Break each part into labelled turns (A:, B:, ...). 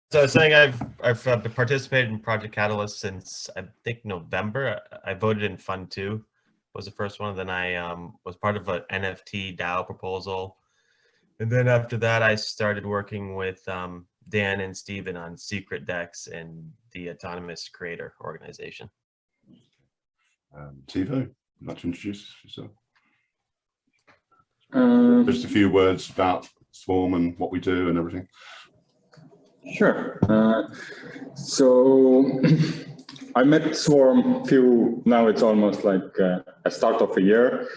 A: So I was saying I've participated in Project Catalyst since I think November. I voted in Fund 2 was the first one. Then I was part of an NFT DAO proposal. And then after that, I started working with Dan and Steven on Secret Dex and the Autonomous Creator Organization.
B: Tevo, would you like to introduce yourself? Just a few words about Swarm and what we do and everything.
C: Sure. So I met Swarm now it's almost like a start of a year.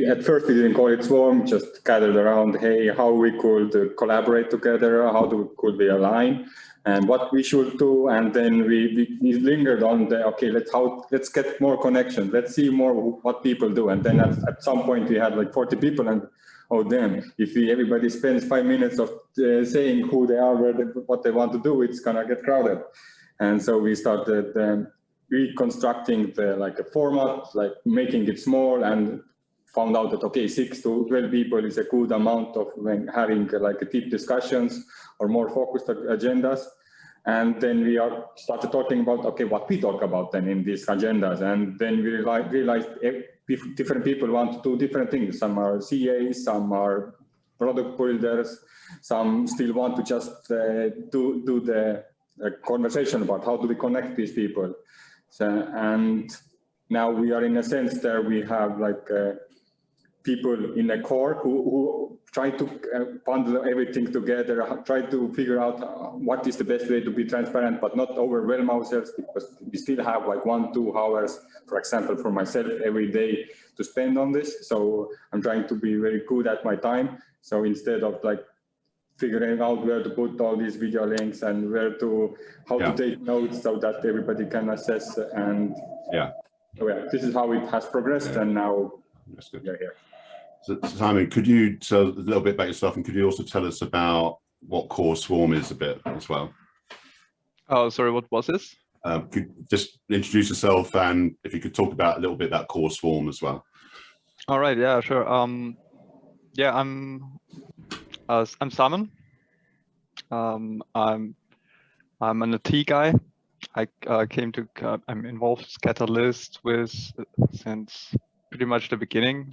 C: At first we didn't call it Swarm, just gathered around, hey, how we could collaborate together, could we align, and what we should do. And then we lingered on the, okay, let's get more connections, let's see more what people do. And then at some point we had like 40 people, and oh damn, if everybody spends 5 minutes of saying who they are, what they want to do, it's gonna get crowded. And so we started reconstructing a format, like making it small, and found out that, okay, 6 to 12 people is a good amount of having deep discussions or more focused agendas. And then we started talking about, okay, what we talk about then in these agendas. And then we realized different people want to do different things. Some are CAs, some are product builders, some still want to just do the conversation about how do we connect these people. So, and now we are in a sense there we have people in a core who try to bundle everything together, try to figure out what is the best way to be transparent, but not overwhelm ourselves, because we still have 1-2 hours, for example, for myself every day to spend on this. So I'm trying to be very good at my time. So instead of figuring out where to put all these video links and how to take notes so that everybody can assess, and this is how it has progressed, and now we're here.
B: So Simon, could you tell a little bit about yourself, and could you also tell us about what Core Swarm is a bit as well?
D: Oh, sorry, what was this?
B: Could just introduce yourself, and if you could talk about a little bit about Core Swarm as well.
D: All right, yeah, sure. Yeah, I'm Simon. I'm an IT guy. I'm involved with Catalyst since pretty much the beginning.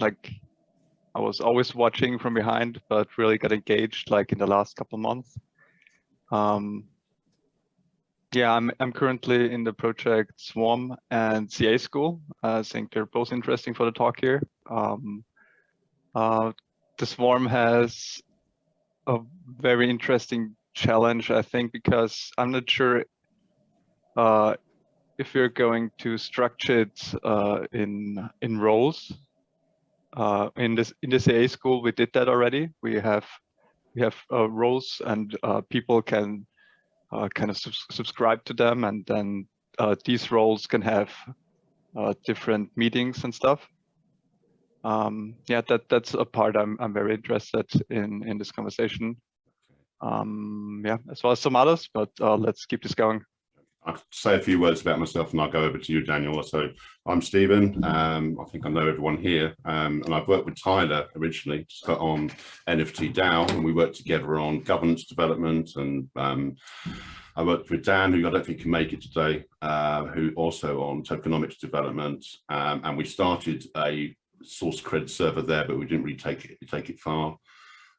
D: I was always watching from behind, but really got engaged in the last couple of months. Yeah, I'm currently in the project Swarm and CA School. I think they're both interesting for the talk here. The Swarm has a very interesting challenge, I think, because I'm not sure if we're going to structure it in roles. In the CA School, we did that already. We have roles, and people can kind of subscribe to them, and then these roles can have different meetings and stuff. Yeah, that's a part I'm very interested in this conversation. Yeah, as well as some others, but let's keep this going.
B: I'll say a few words about myself, and I'll go over to you, Daniel. So I'm Stephen. I think I know everyone here, and I've worked with Tyler originally to put on NFT DAO, and we worked together on governance development. And I worked with Dan, who I don't think can make it today, who also on tokenomics development, and we started a SourceCred server there, but we didn't really take it far.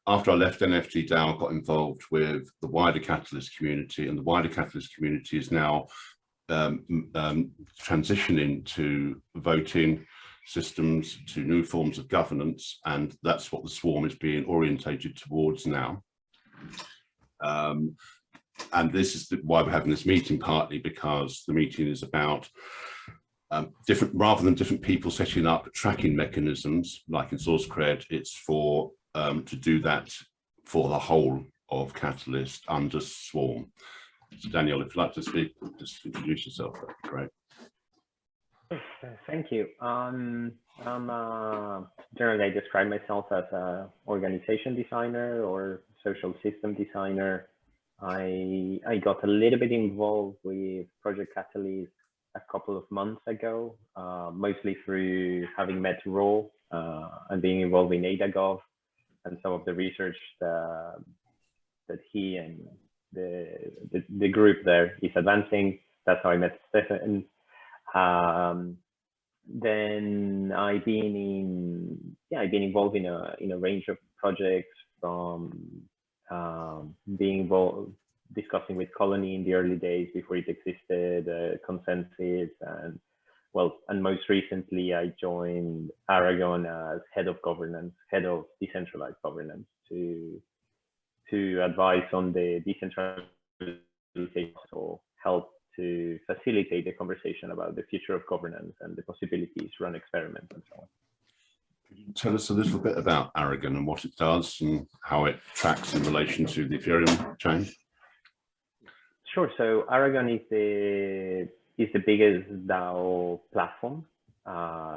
B: After I left NFT DAO, I got involved with the wider Catalyst community, and the wider Catalyst community is now transitioning to voting systems, to new forms of governance, and that's what the Swarm is being orientated towards now. And this is why we're having this meeting, partly because the meeting is about rather than different people setting up tracking mechanisms, like in SourceCred, it's for to do that for the whole of Catalyst under Swarm. So Daniel, if you'd like to speak, just introduce yourself, that'd be great.
E: Thank you. Generally, I describe myself as an organization designer or social system designer. I got a little bit involved with Project Catalyst a couple of months ago, mostly through having met Ro and being involved in AdaGov and some of the research that he and the group there is advancing. That's how I met Stefan. Then I've been involved in a range of projects, from being involved discussing with Colony in the early days before it existed, Consensus, and most recently I joined Aragon as head of governance, head of decentralized governance, to advise on the decentralization, or help to facilitate the conversation about the future of governance and the possibilities, run experiments, and so on.
B: Could you tell us a little bit about Aragon and what it does and how it tracks in relation to the Ethereum chain?
E: Sure. So Aragon is the biggest DAO platform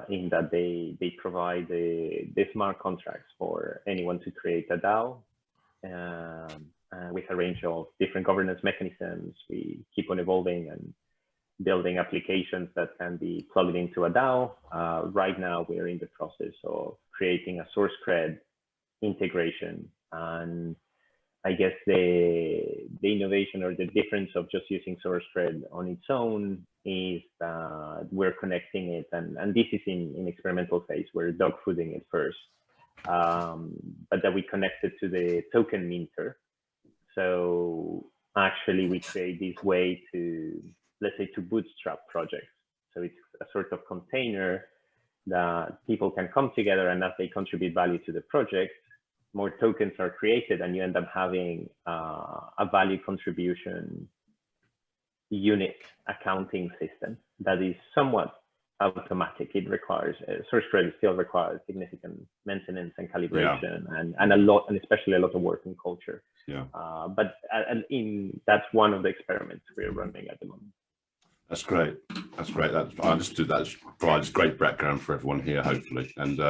E: in that they provide the smart contracts for anyone to create a DAO. With a range of different governance mechanisms. We keep on evolving and building applications that can be plugged into a DAO. Right now, we're in the process of creating a SourceCred integration. And I guess the innovation or the difference of just using SourceCred on its own is that we're connecting it, and this is in experimental phase. We're dog fooding it first, but that we connect it to the token minter. So actually we create this way to, let's say, to bootstrap projects. So it's a sort of container that people can come together, and as they contribute value to the project, more tokens are created, and you end up having a value contribution unit accounting system that is somewhat automatic. It requires, SourceCred still requires significant maintenance and calibration, and especially a lot of work in culture.
B: Yeah.
E: But that's one of the experiments we're running at the moment.
B: That's great. That's great. I understood that provides great background for everyone here, hopefully. And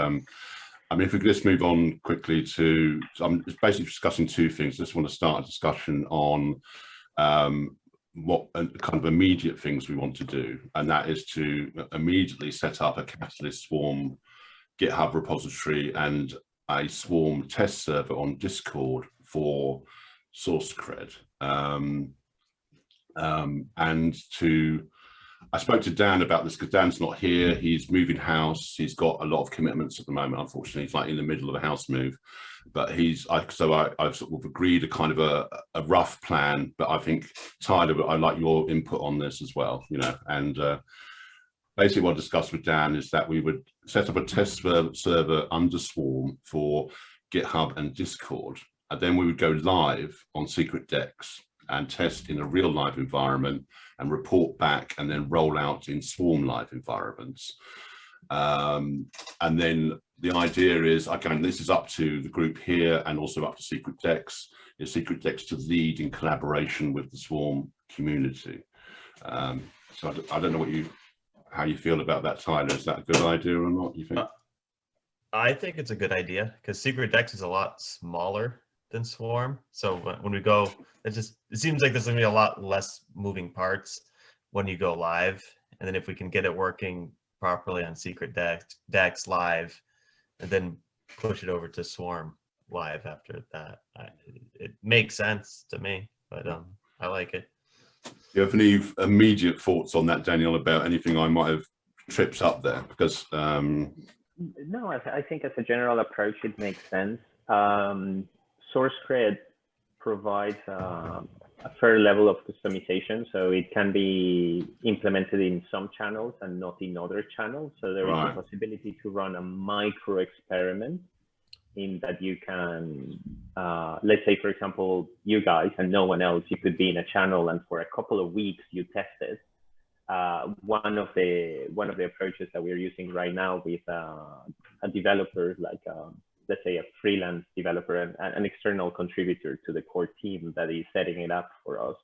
B: I mean, if we could just move on quickly to, so I'm basically discussing two things. I just want to start a discussion on what kind of immediate things we want to do, and that is to immediately set up a Catalyst Swarm GitHub repository and a Swarm test server on Discord for SourceCred. And I spoke to Dan about this because Dan's not here. He's moving house. He's got a lot of commitments at the moment. Unfortunately, he's like in the middle of a house move. But I've sort of agreed a kind of a rough plan. But I think, Tyler, I'd like your input on this as well. You know, and basically what I discussed with Dan is that we would set up a test server under Swarm for GitHub and Discord, and then we would go live on Secret Dex and test in a real live environment and report back, and then roll out in Swarm live environments. And then the idea is, again, this is up to the group here and also up to Secret Dex, is Secret Dex to lead in collaboration with the Swarm community. So I don't know how you feel about that, Tyler. Is that a good idea or not, you think?
A: I think it's a good idea because Secret Dex is a lot smaller than Swarm. So when we go, it seems like there's gonna be a lot less moving parts when you go live. And then if we can get it working properly on Secret Dex live, and then push it over to Swarm live after that, it makes sense to me. But I like it.
B: Do you have any immediate thoughts on that, Daniel, about anything I might have tripped up there? Because
E: no, I think as a general approach, it makes sense. SourceCred provides a fair level of customization, so it can be implemented in some channels and not in other channels. So there is a possibility to run a micro experiment in that you can, let's say, for example, you guys and no one else, you could be in a channel and for a couple of weeks you test it. One of the approaches that we're using right now with a developer, like let's say a freelance developer and an external contributor to the core team that is setting it up for us,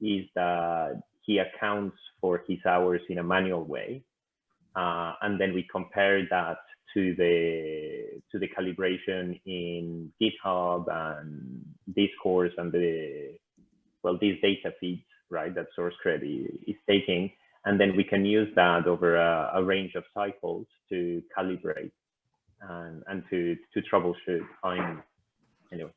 E: is that he accounts for his hours in a manual way, and then we compare that to the calibration in GitHub and Discourse and these data feeds, right, that SourceCred is taking, and then we can use that over a range of cycles to calibrate and to troubleshoot. Anyway,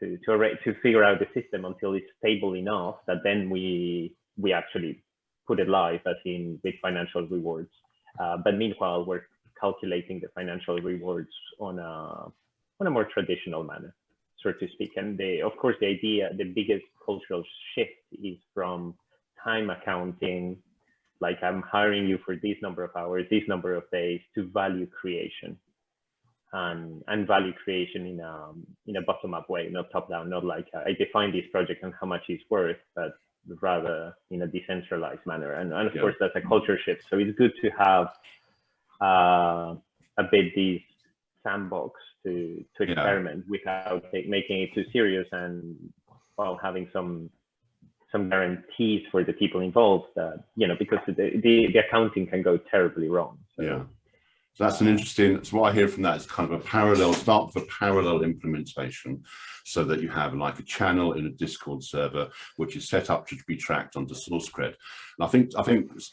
E: to figure out the system until it's stable enough that then we actually put it live, as in with financial rewards. But meanwhile, we're calculating the financial rewards on a more traditional manner, so to speak. And of course, the biggest cultural shift is from time accounting, like I'm hiring you for this number of hours, this number of days, to value creation, and value creation in a bottom-up way, not top-down, not like I define this project and how much it's worth, but rather in a decentralized manner. And of course, that's a culture shift. So it's good to have a bit these sandbox to experiment without making it too serious, and while having some guarantees for the people involved that, because the accounting can go terribly wrong. So.
B: So that's an interesting, so what I hear from that is kind of a parallel, start with a parallel implementation, so that you have like a channel in a Discord server, which is set up to be tracked under SourceCred. And I think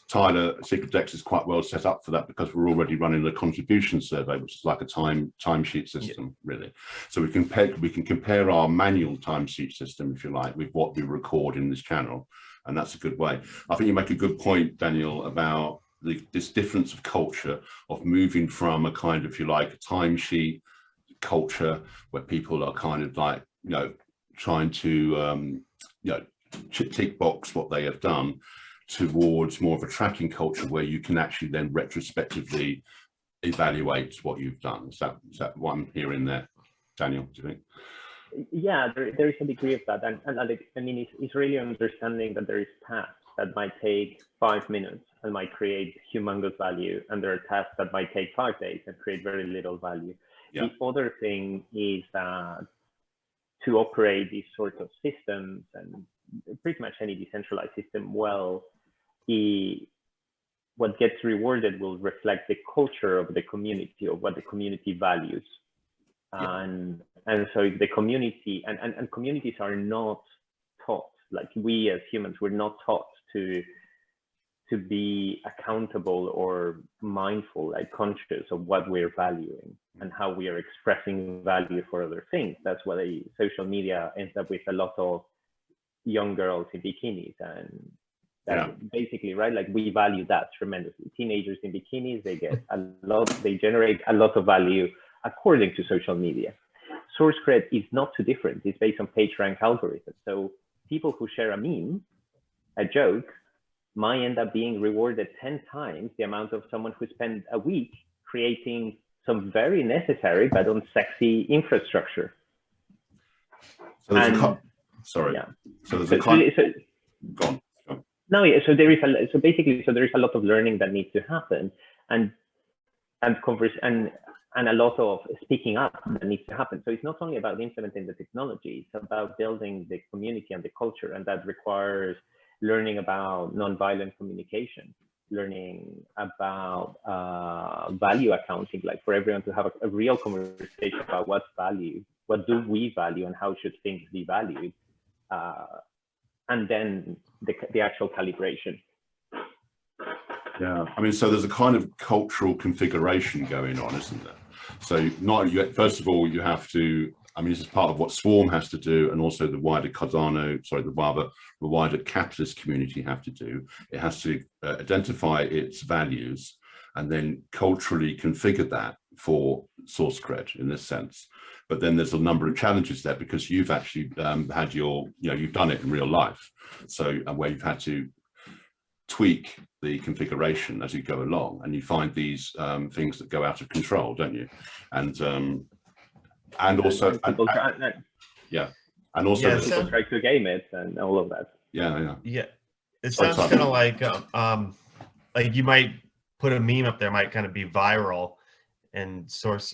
B: Tyler, SecretDex is quite well set up for that, because we're already running the contribution survey, which is like a timesheet system, really. So we can compare our manual timesheet system, if you like, with what we record in this channel. And that's a good way. I think you make a good point, Daniel, about this difference of culture, of moving from a kind of, if you like, a timesheet culture where people are kind of like, trying to, tick box what they have done, towards more of a tracking culture where you can actually then retrospectively evaluate what you've done. Is that what I'm hearing there, Daniel, do you think?
E: Yeah, there is a degree of that. And I mean, it's really understanding that there is tasks that might take 5 minutes and might create humongous value, and there are tasks that might take 5 days and create very little value. The other thing is that to operate these sorts of systems, and pretty much any decentralized system, well, what gets rewarded will reflect the culture of the community, of what the community values. And so if the community, and communities are not taught, like we as humans, we're not taught to be accountable or mindful, like conscious of what we're valuing and how we are expressing value for other things. That's why social media ends up with a lot of young girls in bikinis, and that's basically, right? Like we value that tremendously. Teenagers in bikinis, they generate a lot of value according to social media. SourceCred is not too different. It's based on PageRank algorithms. So people who share a meme, a joke, might end up being rewarded 10 times the amount of someone who spent a week creating some very necessary but unsexy infrastructure.
B: So there's go on.
E: No, yeah, so there is a lot of learning that needs to happen, and a lot of speaking up that needs to happen. So it's not only about implementing the technology, it's about building the community and the culture, and that requires learning about nonviolent communication, learning about value accounting, like for everyone to have a real conversation about what's value, what do we value, and how should things be valued, and then the actual calibration.
B: Yeah, I mean, so there's a kind of cultural configuration going on, isn't there? So first of all, you have to, I mean, this is part of what Swarm has to do, and also the wider Cardano, sorry, the wider capitalist community have to do. It has to identify its values and then culturally configure that for SourceCred in this sense. But then there's a number of challenges there, because you've actually had you've done it in real life. So where you've had to tweak the configuration as you go along, and you find these things that go out of control, don't you? And also
E: people try to game it and all of that.
A: Yeah. It sounds kind of like you might put a meme up there, might kind of be viral, and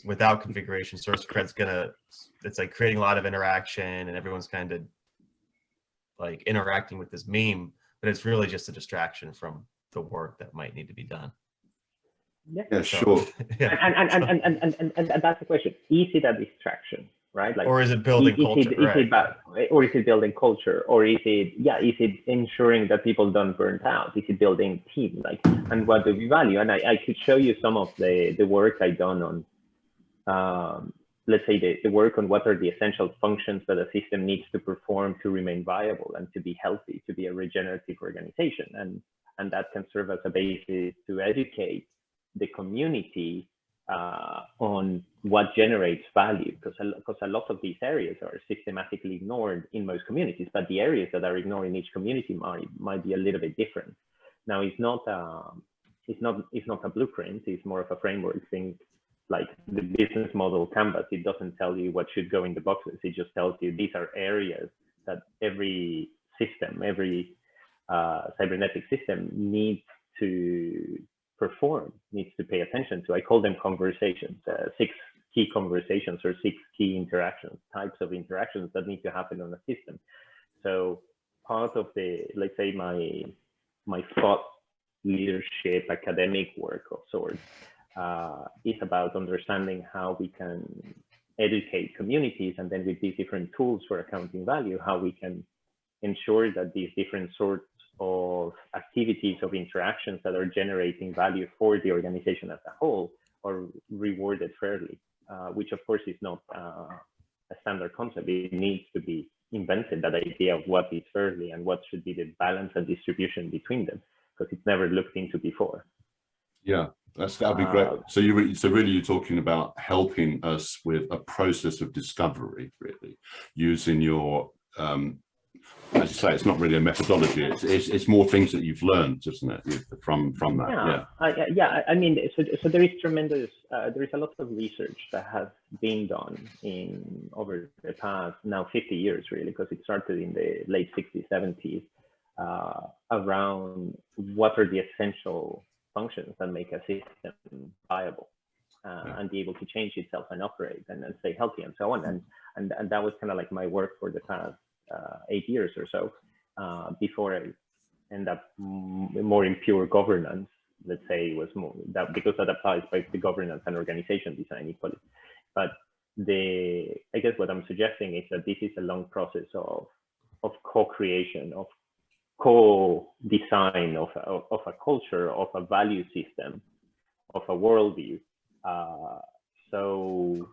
A: without configuration, SourceCred's it's like creating a lot of interaction, and everyone's kind of like interacting with this meme, but it's really just a distraction from the work that might need to be done.
B: Yeah, sure.
A: Yeah.
E: And that's the question. Is it a distraction, right? Like, or
A: is it building culture?
E: Or is it building culture? Or is it ensuring that people don't burn out? Is it building team? Like, and what do we value? And I could show you some of the work I've done on let's say the work on what are the essential functions that a system needs to perform to remain viable and to be healthy, to be a regenerative organization. And that can serve as a basis to educate the community on what generates value, because a lot of these areas are systematically ignored in most communities, but the areas that are ignored in each community might be a little bit different. Now, it's not a blueprint, it's more of a framework thing, like the business model canvas. It doesn't tell you what should go in the boxes, it just tells you these are areas that every system, every cybernetic system needs to perform, needs to pay attention to. I call them conversations, 6 key conversations or 6 key interactions, types of interactions that need to happen on a system. So part of the, let's say my thought leadership academic work of sorts is about understanding how we can educate communities, and then with these different tools for accounting value, how we can ensure that these different sorts of activities of interactions that are generating value for the organization as a whole are rewarded fairly, which of course is not a standard concept. It needs to be invented, that idea of what is fairly and what should be the balance and distribution between them, because it's never looked into before. Yeah,
B: that'd be great. So really you're talking about helping us with a process of discovery, really, using your as you say, it's not really a methodology. It's more things that you've learned, isn't it, from that?
E: Yeah. I mean, so there is tremendous. There is a lot of research that has been done over the past now 50 years, really, because it started in the late 60s, 70s, around what are the essential functions that make a system viable and be able to change itself and operate and stay healthy and so on. And that was kind of like my work for the past 8 years or so, before I end up more in pure governance. Let's say it was more that, because that applies both to governance and organization design equally. But I guess what I'm suggesting is that this is a long process of co-creation, of co-design of a culture, of a value system, of a worldview. So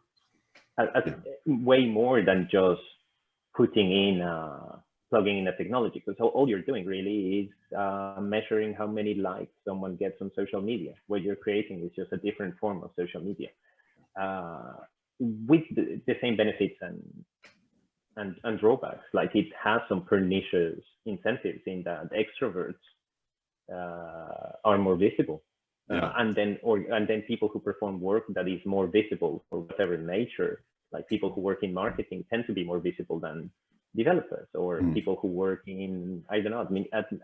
E: way more than just plugging in a technology, because all you're doing really is measuring how many likes someone gets on social media. What you're creating is just a different form of social media, with the same benefits and drawbacks. Like, it has some pernicious incentives in that extroverts are more visible, and then people who perform work that is more visible for whatever nature, like people who work in marketing, tend to be more visible than developers, or people who work in, I don't know,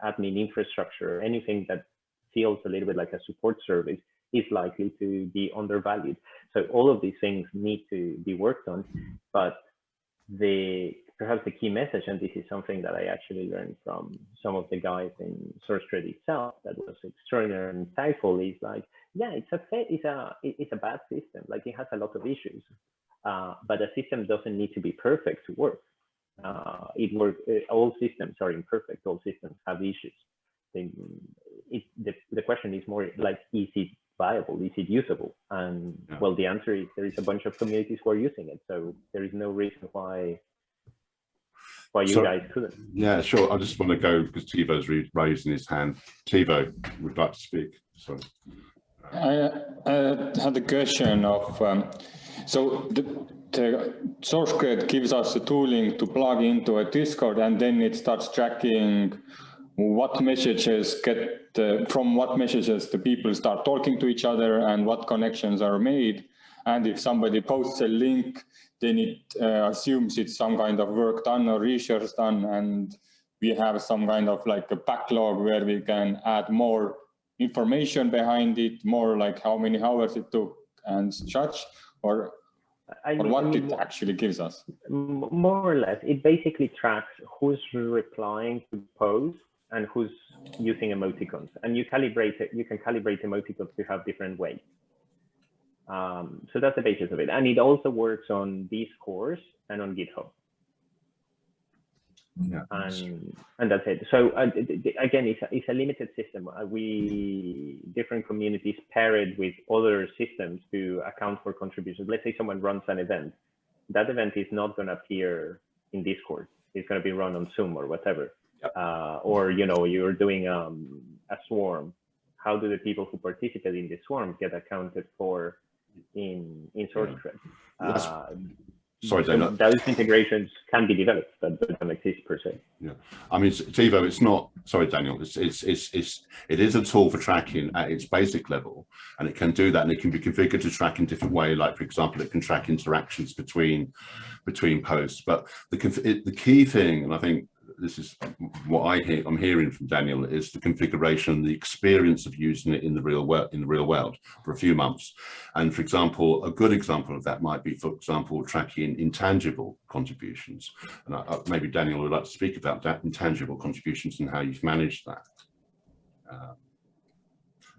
E: admin infrastructure, anything that feels a little bit like a support service is likely to be undervalued. So all of these things need to be worked on, but perhaps the key message, and this is something that I actually learned from some of the guys in SourceCred itself that was extraordinary and insightful, is like, yeah, it's a bad system. Like, it has a lot of issues, but a system doesn't need to be perfect to work. All systems are imperfect. All systems have issues. The question is more like, is it viable? Is it usable? And well, the answer is there is a bunch of communities who are using it. So there is no reason why you guys couldn't.
B: Yeah, sure. I just want to go, because Tevo's raising his hand. Tevo would like to speak. So
C: I had a question of, so the SourceCred gives us the tooling to plug into a Discord, and then it starts tracking what messages from what messages the people start talking to each other and what connections are made. And if somebody posts a link, then it assumes it's some kind of work done or research done, and we have some kind of like a backlog where we can add more information behind it, more like how many hours it took and such, or what it actually gives us.
E: More or less, it basically tracks who's replying to posts and who's using emoticons, and you can calibrate emoticons to have different weights. So that's the basis of it, and it also works on Discourse and on GitHub.
B: Yeah.
E: And that's it. So again, it's a limited system. Different communities pair it with other systems to account for contributions. Let's say someone runs an event. That event is not going to appear in Discord. It's going to be run on Zoom or whatever.
B: Yep.
E: Or, you know, you're doing a swarm. How do the people who participate in the swarm get accounted for in SourceCred?
B: Sorry, Daniel.
E: Those integrations can be developed, but they don't exist per se.
B: Yeah, I mean, Tevo, it's not. Sorry, Daniel. It is a tool for tracking at its basic level, and it can do that, and it can be configured to track in different way. Like, for example, it can track interactions between posts. But the key thing, and I think this is what I'm hearing from Daniel, is the configuration, the experience of using it in the real world for a few months. And for example, a good example of that might be, for example, tracking intangible contributions. And maybe Daniel would like to speak about that, intangible contributions, and how you've managed that.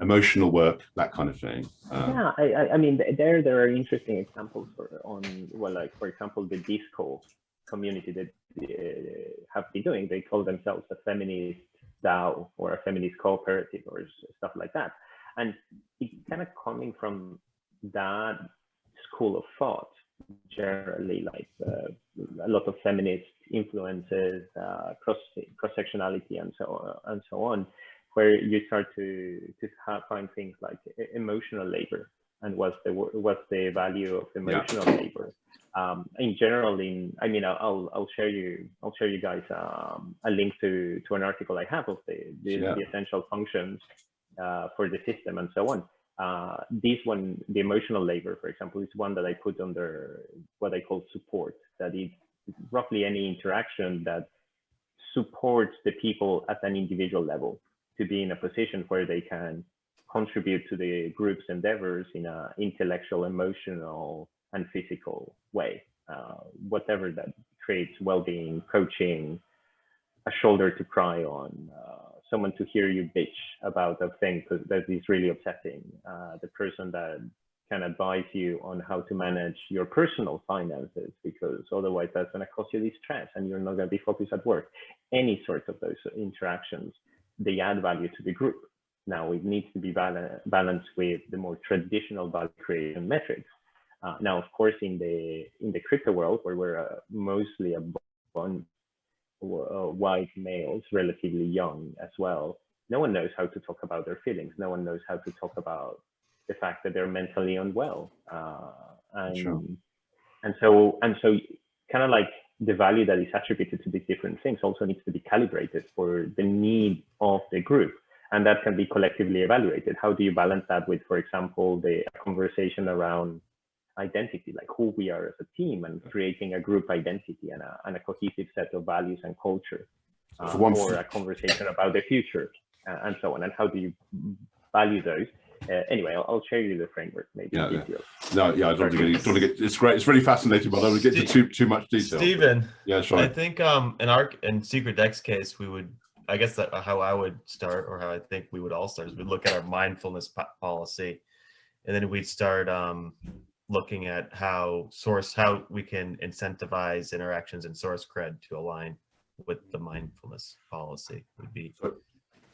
B: Emotional work, that kind of thing.
E: Yeah, I mean, there are interesting examples like, for example, the disco community that have been doing. They call themselves a feminist DAO or a feminist cooperative or stuff like that. And it's kind of coming from that school of thought, generally, like a lot of feminist influences, cross-sectionality, and so on, where you start to find things like emotional labor and what's the value of emotional labor. In general, I mean, I'll share you guys a link to an article I have of the essential functions for the system and so on. This one, the emotional labor, for example, is one that I put under what I call support. That is roughly any interaction that supports the people at an individual level to be in a position where they can contribute to the group's endeavors in an intellectual, emotional, and physical way, whatever that creates well-being, coaching, a shoulder to cry on, someone to hear you bitch about a thing that is really upsetting, the person that can advise you on how to manage your personal finances, because otherwise that's going to cause you distress and you're not going to be focused at work. Any sort of those interactions, they add value to the group. Now it needs to be balanced with the more traditional value creation metrics. Now, of course, in the crypto world, where we're mostly a bunch of white males, relatively young as well, no one knows how to talk about their feelings. No one knows how to talk about the fact that they're mentally unwell. And so kind of like the value that is attributed to these different things also needs to be calibrated for the need of the group. And that can be collectively evaluated. How do you balance that with, for example, the conversation around identity, like who we are as a team, and creating a group identity and a cohesive set of values and culture, or a conversation about the future, and so on. And how do you value those? Anyway, I'll share you the framework, maybe.
B: No, I don't want to get. It's great. It's really fascinating, but I don't want to get into too much detail.
A: Stephen,
B: yeah, sure.
A: I think in Secret Deck's case, we would, I guess that how I would start, or how I think we would all start, is we'd look at our mindfulness policy, and then we'd start looking at how we can incentivize interactions in SourceCred to align with the mindfulness policy. Would be.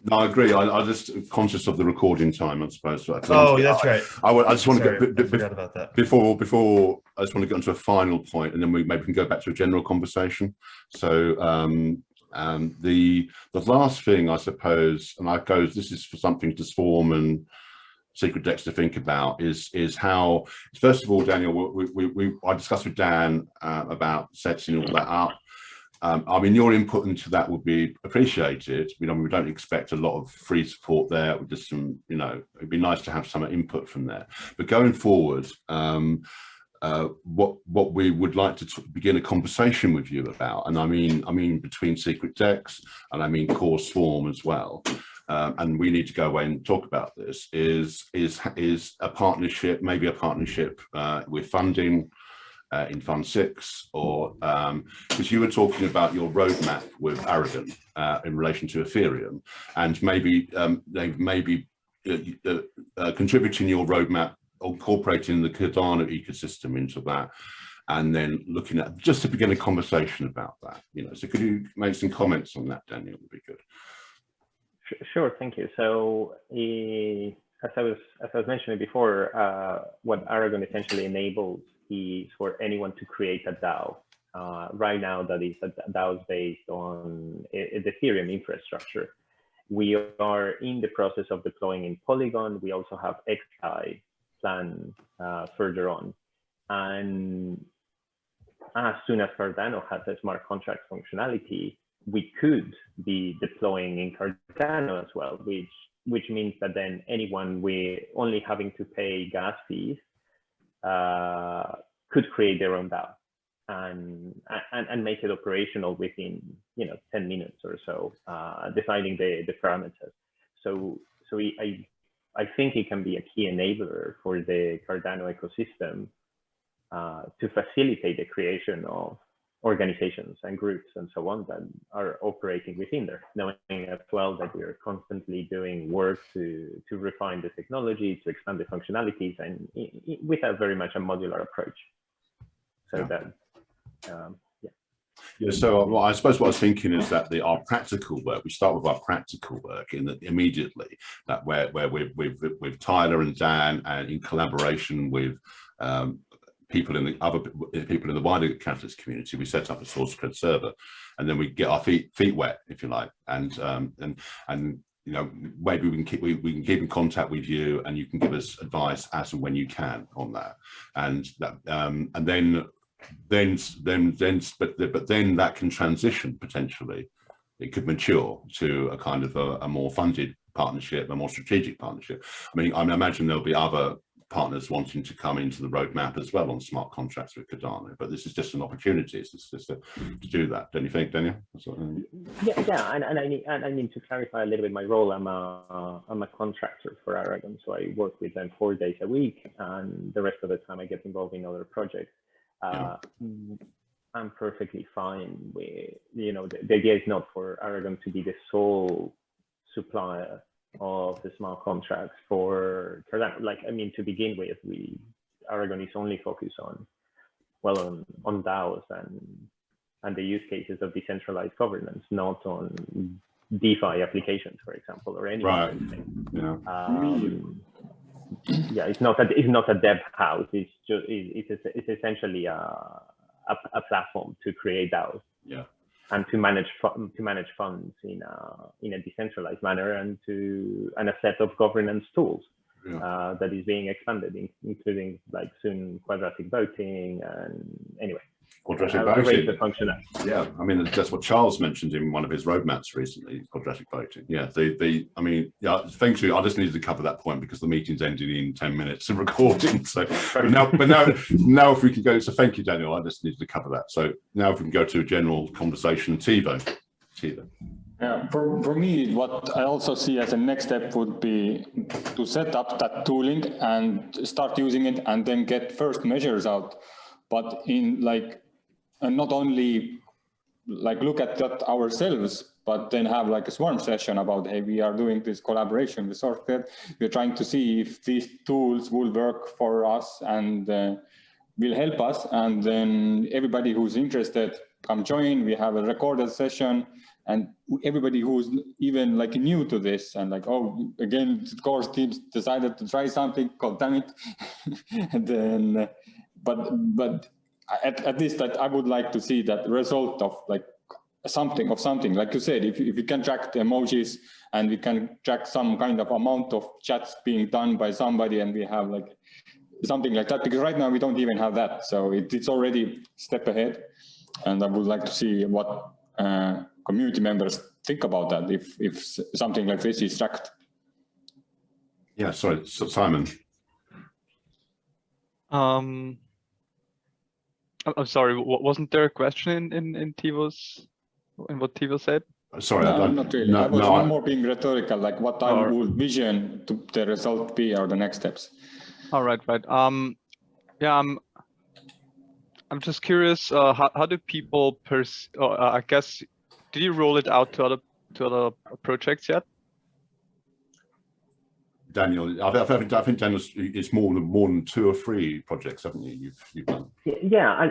B: No, I agree. I'm just conscious of the recording time, I suppose.
A: That's right.
B: I just want to
A: I forgot about that.
B: Before I just want to get onto a final point, and then we maybe can go back to a general conversation. So the last thing, I suppose, and this is for something to Swarm and Secret Decks to think about, is how, first of all, Daniel, I discussed with Dan about setting all that up. I mean, your input into that would be appreciated. We don't expect a lot of free support there. With just some, it'd be nice to have some input from there. But going forward, what we would like to begin a conversation with you about, and I mean between Secret Decks and I mean core Swarm as well, and we need to go away and talk about this, is a partnership, maybe a partnership with funding in Fund 6, or because you were talking about your roadmap with Aragon in relation to Ethereum, and maybe contributing your roadmap, incorporating the Cardano ecosystem into that, and then looking at just to begin a conversation about that. So could you make some comments on that, Daniel? Would be good.
E: Sure, thank you. So as I was mentioning before, what Aragon essentially enables is for anyone to create a DAO. Right now, that is a DAO based on the Ethereum infrastructure. We are in the process of deploying in Polygon. We also have XI planned further on. And as soon as Cardano has a smart contract functionality, we could be deploying in Cardano as well, which means that then anyone with only having to pay gas fees could create their own DAO and make it operational within 10 minutes or so, deciding the parameters. So I think it can be a key enabler for the Cardano ecosystem to facilitate the creation of organizations and groups and so on that are operating within there, knowing as well that we are constantly doing work to refine the technology, to expand the functionalities, and with a very much a modular approach. So that,
B: Yeah, so I suppose what I was thinking is that our practical work, we start with our practical work immediately, that where with Tyler and Dan, and in collaboration with people in the wider Catalyst community, we set up a SourceCred server, and then we get our feet wet, if you like, and maybe we can keep in contact with you, and you can give us advice as and when you can on that, but then that can transition potentially. It could mature to a kind of a more funded partnership, a more strategic partnership. I imagine there'll be other partners wanting to come into the roadmap as well on smart contracts with Cardano, but this is just an opportunity. It's just to do that, don't you think, Daniel?
E: Yeah, and I need to clarify a little bit my role. I'm a contractor for Aragon, so I work with them 4 days a week, and the rest of the time I get involved in other projects. I'm perfectly fine with, the idea is not for Aragon to be the sole supplier of the smart contracts for Cardano. To begin with, Aragon is only focused on DAOs and the use cases of decentralized governance, not on DeFi applications, for example, or any
B: right.
E: other thing.
B: Yeah.
E: It's not a dev house. It's essentially a platform to create DAOs.
B: Yeah.
E: And to manage funds in a decentralized manner, and a set of governance tools that is being expanded, including soon quadratic voting, and anyway.
B: Quadratic voting. Yeah, that's what Charles mentioned in one of his roadmaps recently. Quadratic voting. Yeah, thank you. I just needed to cover that point because the meeting's ending in 10 minutes of recording. So, but now if we can go. So, thank you, Daniel. I just needed to cover that. So now if we can go to a general conversation, Tevo.
C: Yeah, for me, what I also see as a next step would be to set up that tooling and start using it, and then get first measures out. But and not only look at that ourselves, but then have a swarm session about, hey, we are doing this collaboration with SourceCred. We're trying to see if these tools will work for us and will help us. And then everybody who's interested, come join. We have a recorded session, and everybody who's even new to this and again, the course teams decided to try something, god damn it. And then, but at least that I would like to see that result of something, like you said, if you can track the emojis and we can track some kind of amount of chats being done by somebody, and we have something like that, because right now we don't even have that. So it's already a step ahead, and I would like to see what community members think about that if something like this is tracked.
B: Yeah, sorry, Simon.
D: I'm sorry, wasn't there a question in what Tevo said?
B: Sorry,
C: no, not really. I was more being rhetorical, what I would vision to the result be, or the next steps.
D: All right. Yeah, I'm just curious. How do people I guess, did you roll it out to other projects yet?
B: Daniel, I think Daniel, it's more than 2 or 3 projects, haven't you? You've done.
E: Yeah.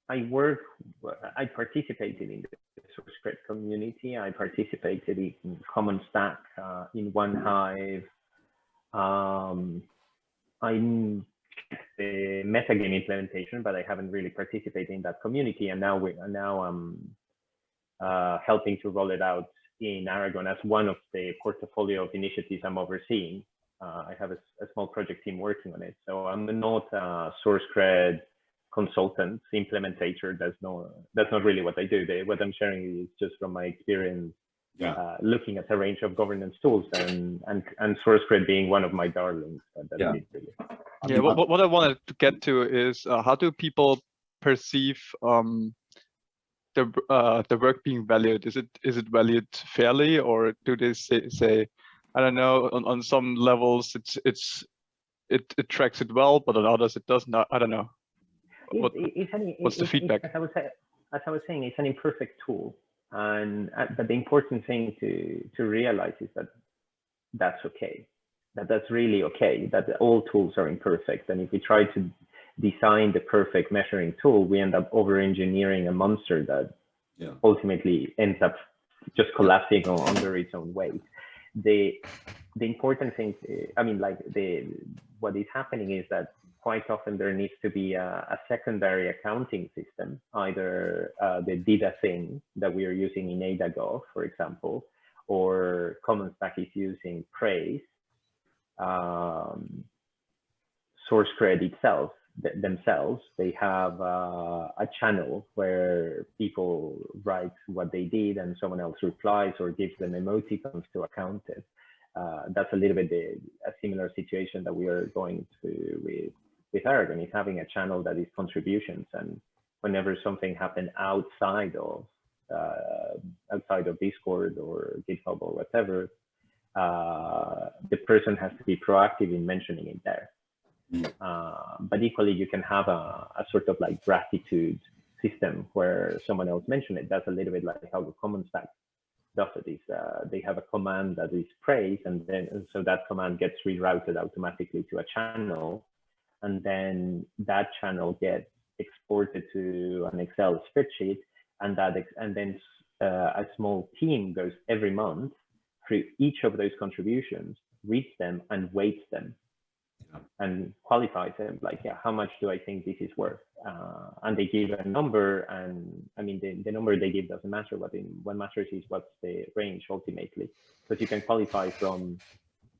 E: I participated in the SourceCred community. I participated in Common Stack, in OneHive. I'm the metagame implementation, but I haven't really participated in that community. And now I'm helping to roll it out in Aragon as one of the portfolio of initiatives I'm overseeing. I have a small project team working on it. So I'm not a SourceCred consultant, implementator. That's not really what I do. What I'm sharing is just from my experience, looking at a range of governance tools, and SourceCred being one of my darlings. That's it, really.
D: Yeah, what I wanted to get to is how do people perceive the work being valued? Is it valued fairly, or do they say I don't know, on some levels it tracks it well, but on others it does not? I don't know. What's the feedback?
E: As I was saying, it's an imperfect tool, but the important thing to realize is that that's okay. That's really okay. That all tools are imperfect, and if we try to design the perfect measuring tool, we end up over-engineering a monster that ultimately ends up just collapsing under its own weight. The important thing, what is happening is that quite often there needs to be a secondary accounting system, either the DIDA thing that we are using in ADA.gov, for example, or Common Stack is using Praise. SourceCred itself, themselves, they have a channel where people write what they did and someone else replies or gives them emoticons to account it. That's a little bit a similar situation that we are going to with Aragon, is having a channel that is contributions, and whenever something happened outside of Discord or GitHub or whatever, the person has to be proactive in mentioning it there. But equally, you can have a sort of like gratitude system where someone else mentioned it. That's a little bit like how the Common Stack does it. Is they have a command that is praise, and so that command gets rerouted automatically to a channel, and then that channel gets exported to an Excel spreadsheet, and then a small team goes every month through each of those contributions, reads them and weights them, and qualifies them, like, how much do I think this is worth? And they give a number, and I mean, the number they give doesn't matter. What matters is what's the range ultimately, because you can qualify from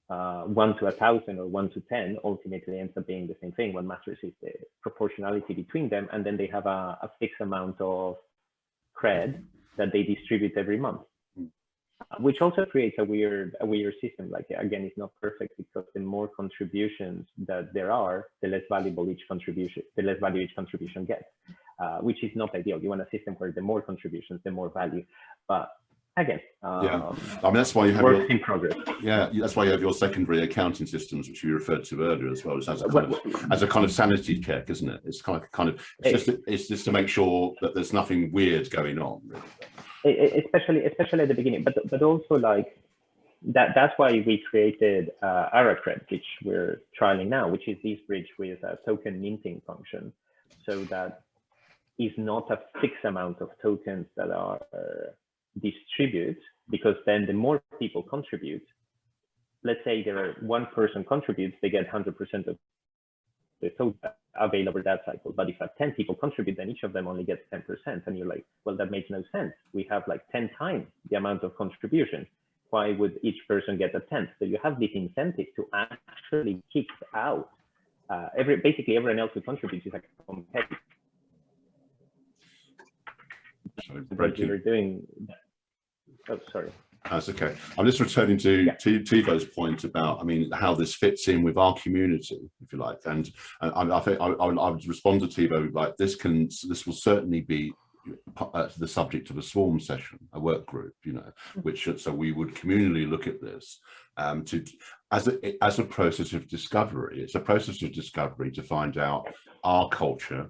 E: 1 to 1,000 or 1 to 10, ultimately ends up being the same thing. What matters is the proportionality between them, and then they have a fixed amount of cred that they distribute every month. Which also creates a weird system. Like, again, it's not perfect, because the more contributions that there are, the less valuable each contribution, gets, which is not ideal. You want a system where the more contributions, the more value. But again,
B: I mean, that's why you have
E: work in progress.
B: Yeah, that's why you have your secondary accounting systems, which you referred to earlier as well, as a kind of sanity check, isn't it? It's it's just to make sure that there's nothing weird going on, really. Especially at the beginning, but also like that's why we created Aracred, which we're trialing now, which is this bridge with a token minting function, so that is not a fixed amount of tokens that are distributed, because then the more people contribute, let's say one person contributes, they get 100% of the token available that cycle. But if 10 people contribute, then each of them only gets 10%. And you're like, well, that makes no sense. We have like 10 times the amount of contribution. Why would each person get a 10th? So you have this incentive to actually kick out basically everyone else who contributes is a competitor. But we were doing that. Oh, sorry. That's okay. I'm just returning to Tevo's point about, I mean, how this fits in with our community, if you like. And I think I would respond to Tevo like this will certainly be the subject of a swarm session, a work group, you know, so we would communally look at this as a process of discovery. It's a process of discovery to find out our culture,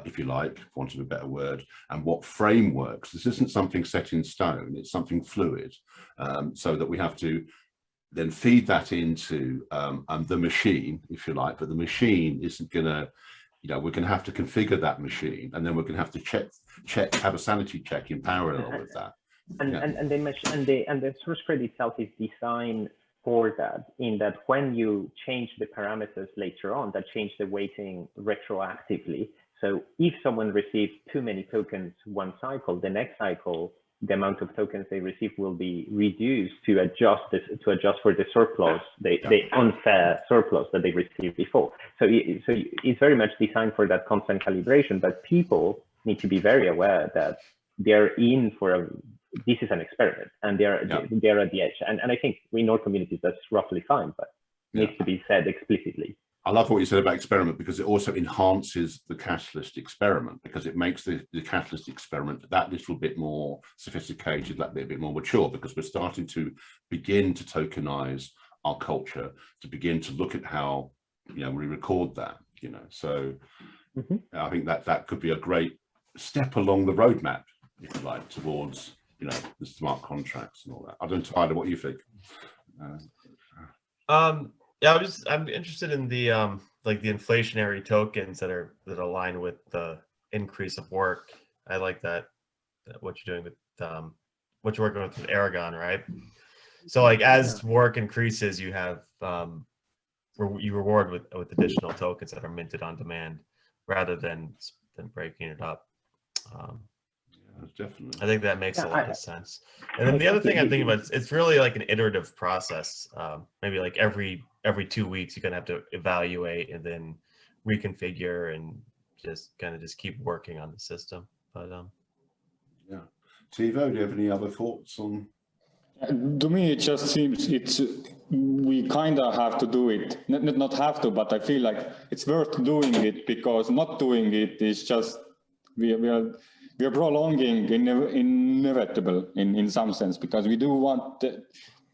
B: if you like, for want of a better word, and what frameworks. This isn't something set in stone, it's something fluid, so that we have to then feed that into the machine, if you like, but the machine isn't going to, we're going to have to configure that machine, and then we're going to have to have a sanity check in parallel with that.
E: And the source credit itself is designed for that, in that when you change the parameters later on, that change the weighting retroactively. So if someone receives too many tokens one cycle, the next cycle, the amount of tokens they receive will be reduced to adjust for the surplus, the unfair surplus that they received before. So it's very much designed for that constant calibration, but people need to be very aware that they're in for this is an experiment, and they're at the edge. And I think in our communities that's roughly fine, but needs to be said explicitly.
B: I love what you said about experiment, because it also enhances the catalyst experiment, because it makes the catalyst experiment that little bit more sophisticated, that bit more mature, because we're starting to begin to tokenize our culture, to begin to look at how we record that. So I think that could be a great step along the roadmap, if you like, towards the smart contracts and all that. I don't know, Tyler, what you think.
A: Yeah, I'm interested in the like the inflationary tokens that align with the increase of work. I like that what you're doing with what you're working with Aragon, right? So like as work increases, you have you reward with additional tokens that are minted on demand rather than breaking it up.
B: Definitely.
A: I think that makes a lot of sense. And then the other thing I'm thinking about, it's really like an iterative process. Maybe like every 2 weeks, you're gonna have to evaluate and then reconfigure and just keep working on the system. But
B: yeah, Tevo, do you have any other thoughts on?
C: To me, it just seems we kind of have to do it. Not have to, but I feel like it's worth doing it, because not doing it is just we are prolonging inevitable in some sense, because we do want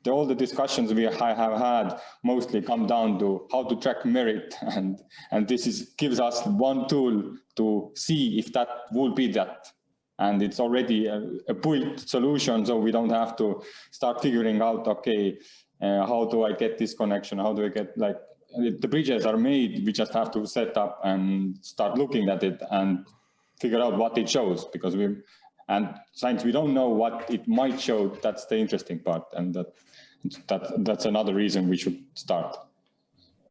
C: all the discussions we have had mostly come down to how to track merit, and this gives us one tool to see if that will be that. And it's already a built solution, so we don't have to start figuring out, okay, how do I get this connection? How do I get, like, the bridges are made, we just have to set up and start looking at it and figure out what it shows, because since we don't know what it might show, that's the interesting part, and that's another reason we should start.